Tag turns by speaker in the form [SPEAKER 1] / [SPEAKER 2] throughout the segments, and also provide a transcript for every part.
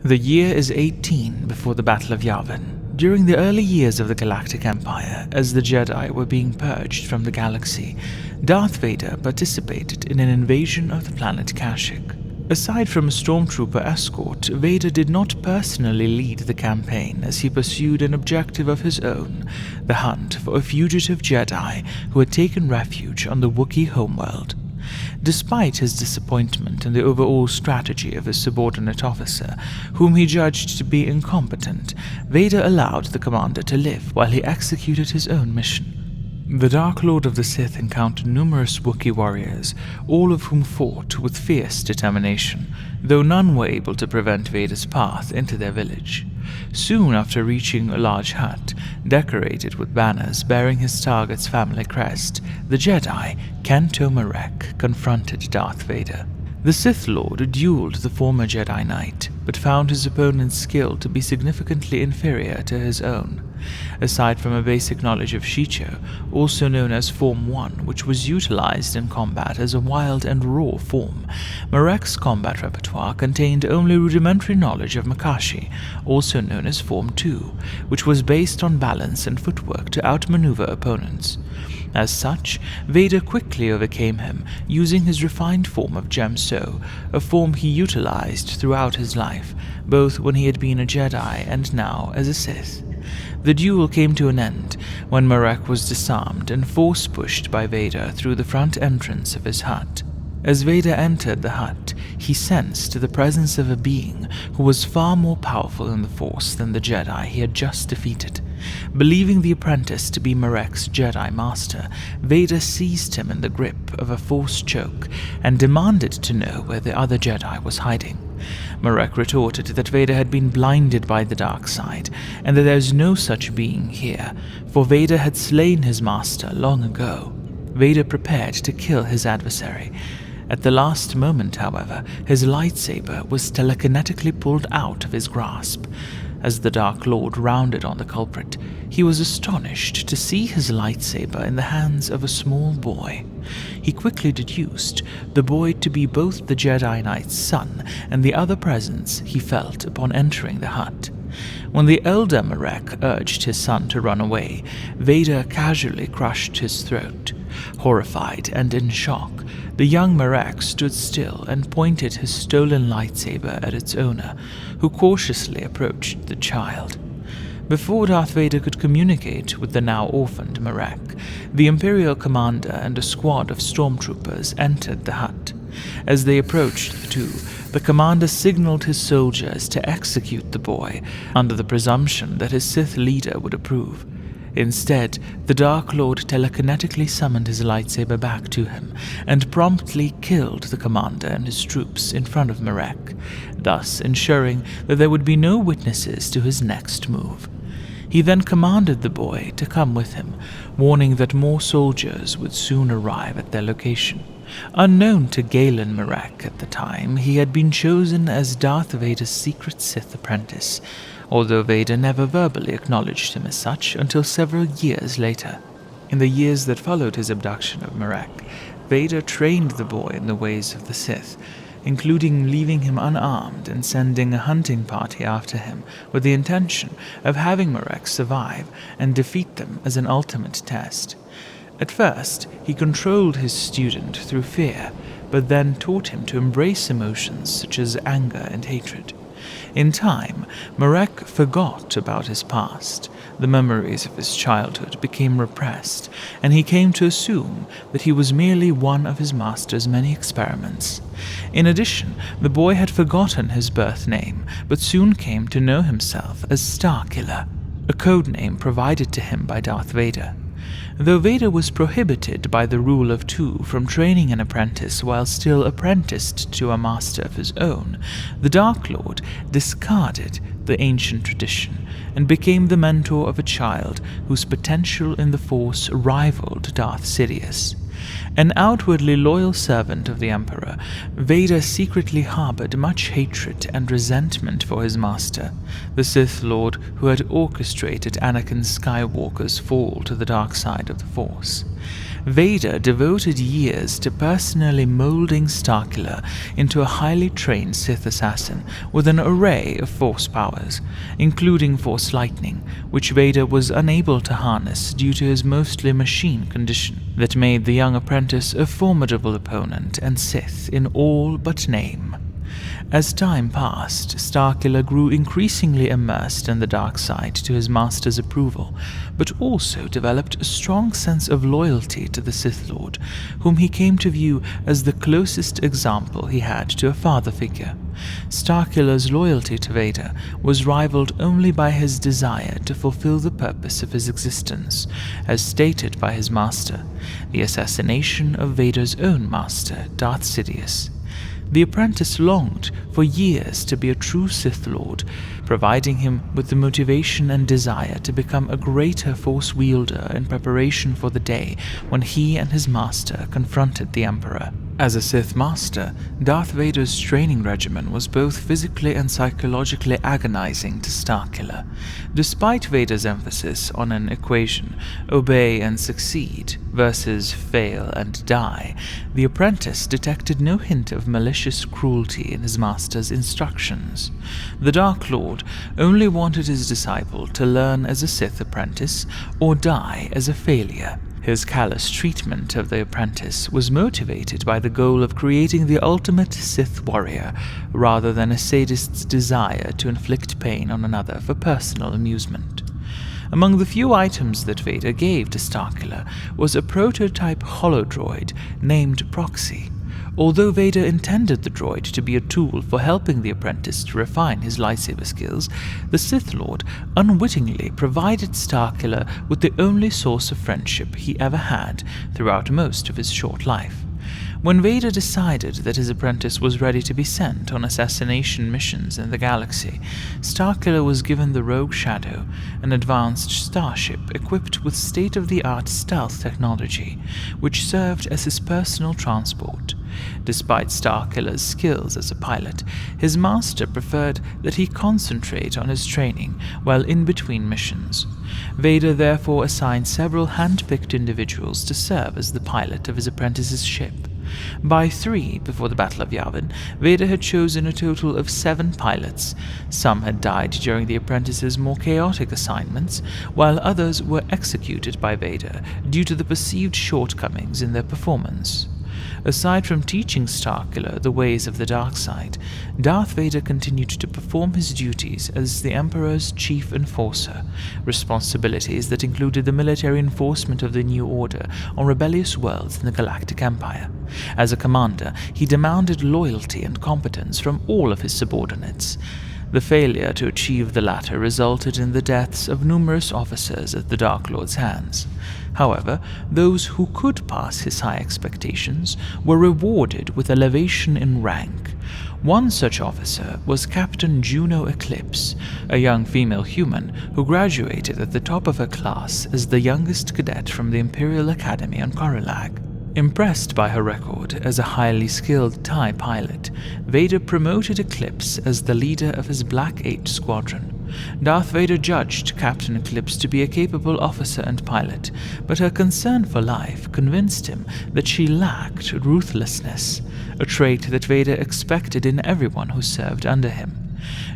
[SPEAKER 1] The year is 18 before the Battle of Yavin. During the early years of the Galactic Empire, as the Jedi were being purged from the galaxy, Darth Vader participated in an invasion of the planet Kashyyyk. Aside from a stormtrooper escort, Vader did not personally lead the campaign as he pursued an objective of his own, the hunt for a fugitive Jedi who had taken refuge on the Wookiee homeworld. Despite his disappointment in the overall strategy of his subordinate officer, whom he judged to be incompetent, Vader allowed the commander to live while he executed his own mission. The Dark Lord of the Sith encountered numerous Wookiee warriors, all of whom fought with fierce determination, though none were able to prevent Vader's path into their village. Soon after reaching a large hut, decorated with banners bearing his target's family crest, the Jedi, Galen Marek, confronted Darth Vader. The Sith Lord dueled the former Jedi Knight, but found his opponent's skill to be significantly inferior to his own. Aside from a basic knowledge of Shicho, also known as Form 1, which was utilized in combat as a wild and raw form, Marek's combat repertoire contained only rudimentary knowledge of Makashi, also known as Form 2, which was based on balance and footwork to outmaneuver opponents. As such, Vader quickly overcame him, using his refined form of Gemso, a form he utilized throughout his life, both when he had been a Jedi and now as a Sith. The duel came to an end when Marek was disarmed and force-pushed by Vader through the front entrance of his hut. As Vader entered the hut, he sensed the presence of a being who was far more powerful in the Force than the Jedi he had just defeated. Believing the Apprentice to be Marek's Jedi Master, Vader seized him in the grip of a Force choke and demanded to know where the other Jedi was hiding. Marek retorted that Vader had been blinded by the dark side, and that there was no such being here, for Vader had slain his master long ago. Vader prepared to kill his adversary. At the last moment, however, his lightsaber was telekinetically pulled out of his grasp. As the Dark Lord rounded on the culprit, he was astonished to see his lightsaber in the hands of a small boy. He quickly deduced the boy to be both the Jedi Knight's son and the other presence he felt upon entering the hut. When the elder Marek urged his son to run away, Vader casually crushed his throat. Horrified and in shock, the young Marek stood still and pointed his stolen lightsaber at its owner, who cautiously approached the child. Before Darth Vader could communicate with the now orphaned Marek, the Imperial commander and a squad of stormtroopers entered the hut. As they approached the two, the commander signaled his soldiers to execute the boy, under the presumption that his Sith leader would approve. Instead, the Dark Lord telekinetically summoned his lightsaber back to him, and promptly killed the commander and his troops in front of Marek, thus ensuring that there would be no witnesses to his next move. He then commanded the boy to come with him, warning that more soldiers would soon arrive at their location. Unknown to Galen Marek at the time, he had been chosen as Darth Vader's secret Sith apprentice, although Vader never verbally acknowledged him as such until several years later. In the years that followed his abduction of Marek, Vader trained the boy in the ways of the Sith, including leaving him unarmed and sending a hunting party after him with the intention of having Marek survive and defeat them as an ultimate test. At first, he controlled his student through fear, but then taught him to embrace emotions such as anger and hatred. In time, Marek forgot about his past. The memories of his childhood became repressed, and he came to assume that he was merely one of his master's many experiments. In addition, the boy had forgotten his birth name, but soon came to know himself as Starkiller, a code name provided to him by Darth Vader. Though Vader was prohibited by the Rule of Two from training an apprentice while still apprenticed to a master of his own, the Dark Lord discarded the ancient tradition and became the mentor of a child whose potential in the Force rivaled Darth Sidious. An outwardly loyal servant of the Emperor, Vader secretly harbored much hatred and resentment for his master, the Sith Lord who had orchestrated Anakin Skywalker's fall to the dark side of the Force. Vader devoted years to personally molding Starkiller into a highly trained Sith assassin with an array of Force powers, including Force lightning, which Vader was unable to harness due to his mostly machine condition, that made the young apprentice a formidable opponent and Sith in all but name. As time passed, Starkiller grew increasingly immersed in the dark side to his master's approval, but also developed a strong sense of loyalty to the Sith Lord, whom he came to view as the closest example he had to a father figure. Starkiller's loyalty to Vader was rivaled only by his desire to fulfill the purpose of his existence, as stated by his master, the assassination of Vader's own master, Darth Sidious. The apprentice longed for years to be a true Sith Lord, providing him with the motivation and desire to become a greater Force wielder in preparation for the day when he and his master confronted the Emperor. As a Sith Master, Darth Vader's training regimen was both physically and psychologically agonizing to Starkiller. Despite Vader's emphasis on an equation, obey and succeed, versus fail and die, the apprentice detected no hint of malicious cruelty in his master's instructions. The Dark Lord only wanted his disciple to learn as a Sith apprentice or die as a failure. His callous treatment of the apprentice was motivated by the goal of creating the ultimate Sith warrior, rather than a sadist's desire to inflict pain on another for personal amusement. Among the few items that Vader gave to Starkiller was a prototype holodroid named Proxy. Although Vader intended the droid to be a tool for helping the apprentice to refine his lightsaber skills, the Sith Lord unwittingly provided Starkiller with the only source of friendship he ever had throughout most of his short life. When Vader decided that his apprentice was ready to be sent on assassination missions in the galaxy, Starkiller was given the Rogue Shadow, an advanced starship equipped with state-of-the-art stealth technology, which served as his personal transport. Despite Starkiller's skills as a pilot, his master preferred that he concentrate on his training while in between missions. Vader therefore assigned several hand-picked individuals to serve as the pilot of his apprentice's ship. By 3, before the Battle of Yavin, Vader had chosen a total of 7 pilots. Some had died during the apprentice's more chaotic assignments, while others were executed by Vader due to the perceived shortcomings in their performance. Aside from teaching Starkiller the ways of the dark side, Darth Vader continued to perform his duties as the Emperor's chief enforcer, responsibilities that included the military enforcement of the New Order on rebellious worlds in the Galactic Empire. As a commander, he demanded loyalty and competence from all of his subordinates. The failure to achieve the latter resulted in the deaths of numerous officers at the Dark Lord's hands. However, those who could pass his high expectations were rewarded with elevation in rank. One such officer was Captain Juno Eclipse, a young female human who graduated at the top of her class as the youngest cadet from the Imperial Academy on Corilag. Impressed by her record as a highly skilled TIE pilot, Vader promoted Eclipse as the leader of his Black 8 squadron. Darth Vader judged Captain Eclipse to be a capable officer and pilot, but her concern for life convinced him that she lacked ruthlessness, a trait that Vader expected in everyone who served under him.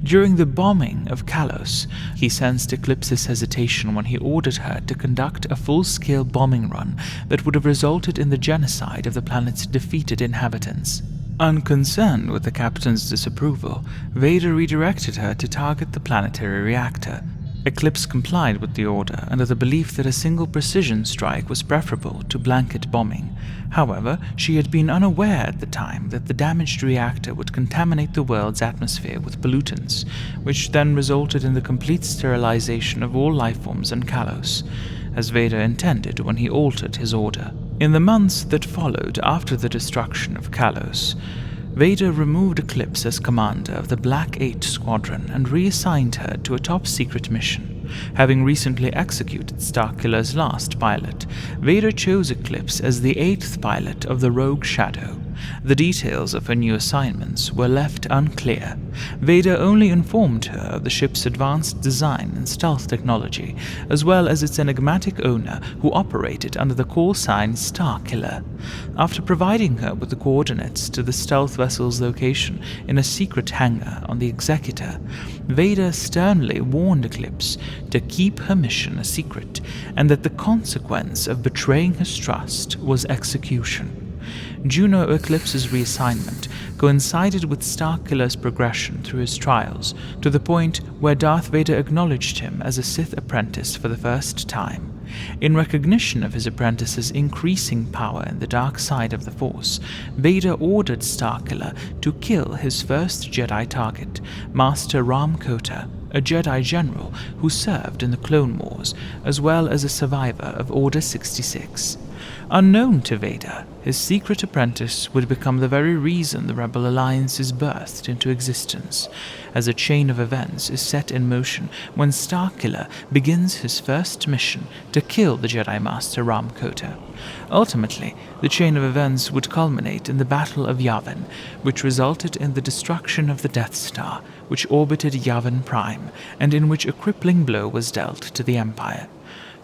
[SPEAKER 1] During the bombing of Kalos, he sensed Eclipse's hesitation when he ordered her to conduct a full-scale bombing run that would have resulted in the genocide of the planet's defeated inhabitants. Unconcerned with the captain's disapproval, Vader redirected her to target the planetary reactor. Eclipse complied with the order under the belief that a single precision strike was preferable to blanket bombing. However, she had been unaware at the time that the damaged reactor would contaminate the world's atmosphere with pollutants, which then resulted in the complete sterilization of all lifeforms on Kalos, as Vader intended when he altered his order. In the months that followed after the destruction of Kalos, Vader removed Eclipse as commander of the Black 8 squadron and reassigned her to a top-secret mission. Having recently executed Starkiller's last pilot, Vader chose Eclipse as the 8th pilot of the Rogue Shadow. The details of her new assignments were left unclear. Vader only informed her of the ship's advanced design and stealth technology, as well as its enigmatic owner who operated under the call sign Starkiller. After providing her with the coordinates to the stealth vessel's location in a secret hangar on the Executor, Vader sternly warned Eclipse to keep her mission a secret, and that the consequence of betraying his trust was execution. Juno Eclipse's reassignment coincided with Starkiller's progression through his trials, to the point where Darth Vader acknowledged him as a Sith apprentice for the first time. In recognition of his apprentice's increasing power in the dark side of the Force, Vader ordered Starkiller to kill his first Jedi target, Master Ram Kota, a Jedi general who served in the Clone Wars, as well as a survivor of Order 66. Unknown to Vader, his secret apprentice would become the very reason the Rebel Alliance is birthed into existence, as a chain of events is set in motion when Starkiller begins his first mission to kill the Jedi Master Ram Kota. Ultimately, the chain of events would culminate in the Battle of Yavin, which resulted in the destruction of the Death Star, which orbited Yavin Prime, and in which a crippling blow was dealt to the Empire.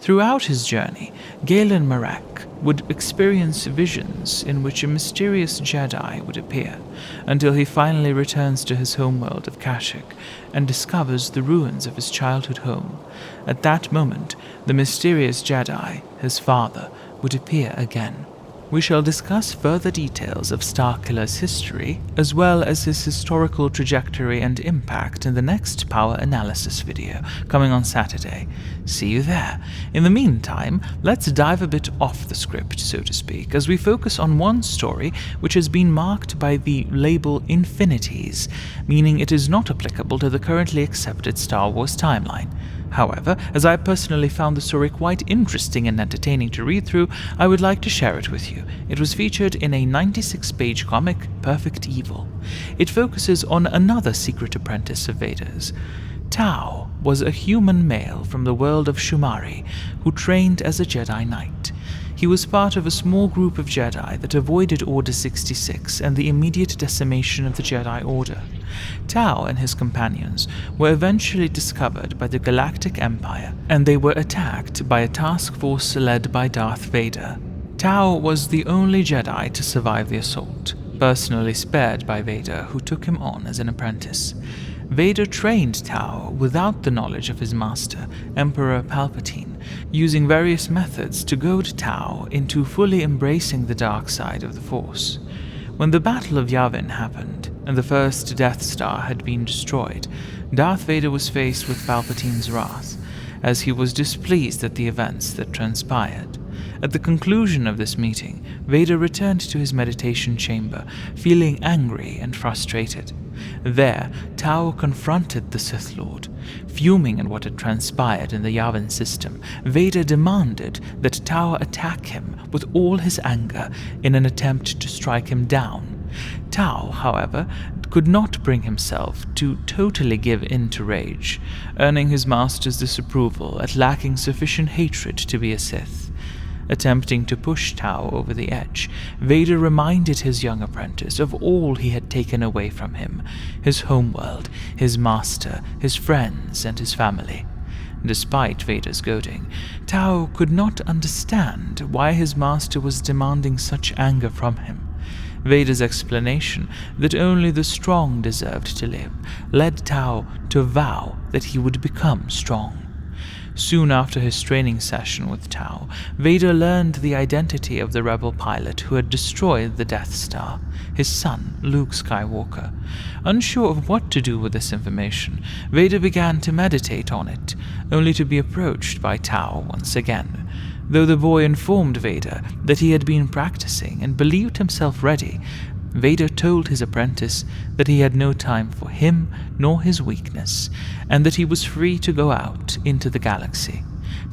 [SPEAKER 1] Throughout his journey, Galen Marek would experience visions in which a mysterious Jedi would appear, until he finally returns to his homeworld of Kashyyyk and discovers the ruins of his childhood home. At that moment, the mysterious Jedi, his father, would appear again. We shall discuss further details of Starkiller's history, as well as his historical trajectory and impact in the next power analysis video, coming on Saturday. See you there. In the meantime, let's dive a bit off the script, so to speak, as we focus on one story which has been marked by the label Infinities, meaning it is not applicable to the currently accepted Star Wars timeline. However, as I personally found the story quite interesting and entertaining to read through, I would like to share it with you. It was featured in a 96-page comic, Perfect Evil. It focuses on another secret apprentice of Vader's. Tau was a human male from the world of Shumari who trained as a Jedi Knight. He was part of a small group of Jedi that avoided Order 66 and the immediate decimation of the Jedi Order. Tau and his companions were eventually discovered by the Galactic Empire, and they were attacked by a task force led by Darth Vader. Tau was the only Jedi to survive the assault, personally spared by Vader, who took him on as an apprentice. Vader trained Tau without the knowledge of his master, Emperor Palpatine, using various methods to goad Tau into fully embracing the dark side of the Force. When the Battle of Yavin happened, and the first Death Star had been destroyed, Darth Vader was faced with Palpatine's wrath, as he was displeased at the events that transpired. At the conclusion of this meeting, Vader returned to his meditation chamber, feeling angry and frustrated. There, Tau confronted the Sith Lord. Fuming at what had transpired in the Yavin system, Vader demanded that Tau attack him with all his anger in an attempt to strike him down. Tau, however, could not bring himself to totally give in to rage, earning his master's disapproval at lacking sufficient hatred to be a Sith. Attempting to push Tau over the edge, Vader reminded his young apprentice of all he had taken away from him: his homeworld, his master, his friends, and his family. Despite Vader's goading, Tau could not understand why his master was demanding such anger from him. Vader's explanation that only the strong deserved to live led Tau to vow that he would become strong. Soon after his training session with Tau, Vader learned the identity of the rebel pilot who had destroyed the Death Star, his son, Luke Skywalker. Unsure of what to do with this information, Vader began to meditate on it, only to be approached by Tau once again. Though the boy informed Vader that he had been practicing and believed himself ready, Vader told his apprentice that he had no time for him nor his weakness, and that he was free to go out into the galaxy.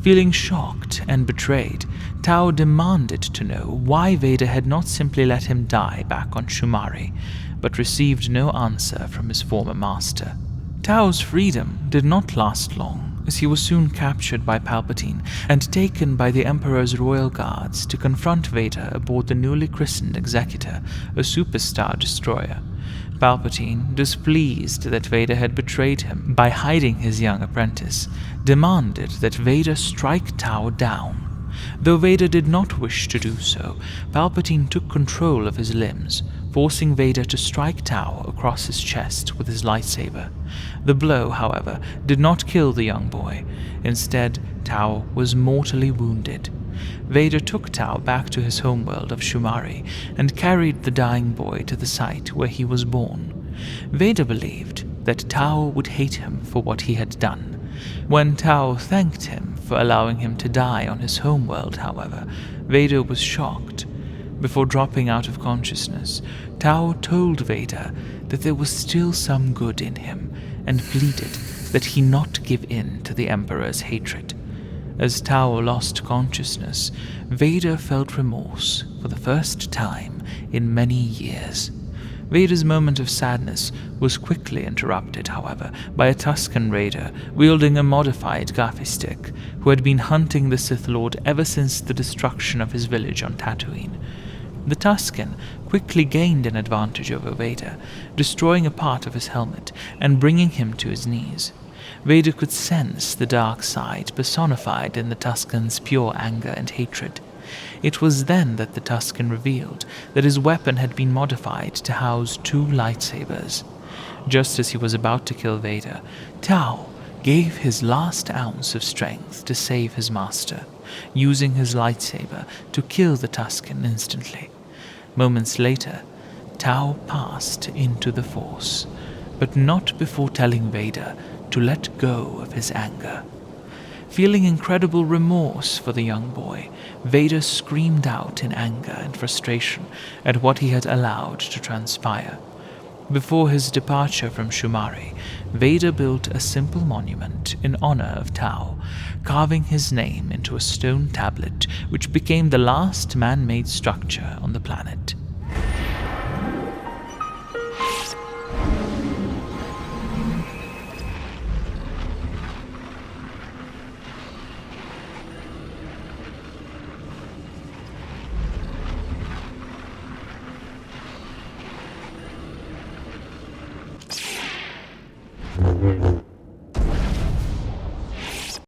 [SPEAKER 1] Feeling shocked and betrayed, Tau demanded to know why Vader had not simply let him die back on Shumari, but received no answer from his former master. Tau's freedom did not last long. as he was soon captured by Palpatine and taken by the Emperor's royal guards to confront Vader aboard the newly christened Executor, a superstar destroyer. Palpatine, displeased that Vader had betrayed him by hiding his young apprentice, demanded that Vader strike Tau down. Though Vader did not wish to do so, Palpatine took control of his limbs, forcing Vader to strike Tau across his chest with his lightsaber. The blow, however, did not kill the young boy. Instead, Tau was mortally wounded. Vader took Tau back to his homeworld of Shumari and carried the dying boy to the site where he was born. Vader believed that Tau would hate him for what he had done. When Tau thanked him for allowing him to die on his homeworld, however, Vader was shocked. Before dropping out of consciousness, Tau told Vader that there was still some good in him and pleaded that he not give in to the Emperor's hatred. As Tau lost consciousness, Vader felt remorse for the first time in many years. Vader's moment of sadness was quickly interrupted, however, by a Tusken Raider wielding a modified gaffi stick, who had been hunting the Sith Lord ever since the destruction of his village on Tatooine. The Tusken quickly gained an advantage over Vader, destroying a part of his helmet and bringing him to his knees. Vader could sense the dark side personified in the Tusken's pure anger and hatred. It was then that the Tusken revealed that his weapon had been modified to house 2 lightsabers. Just as he was about to kill Vader, Tau gave his last ounce of strength to save his master, using his lightsaber to kill the Tusken instantly. Moments later, Tau passed into the Force, but not before telling Vader to let go of his anger. Feeling incredible remorse for the young boy, Vader screamed out in anger and frustration at what he had allowed to transpire. Before his departure from Shumari, Vader built a simple monument in honor of Tau, carving his name into a stone tablet which became the last man-made structure on the planet.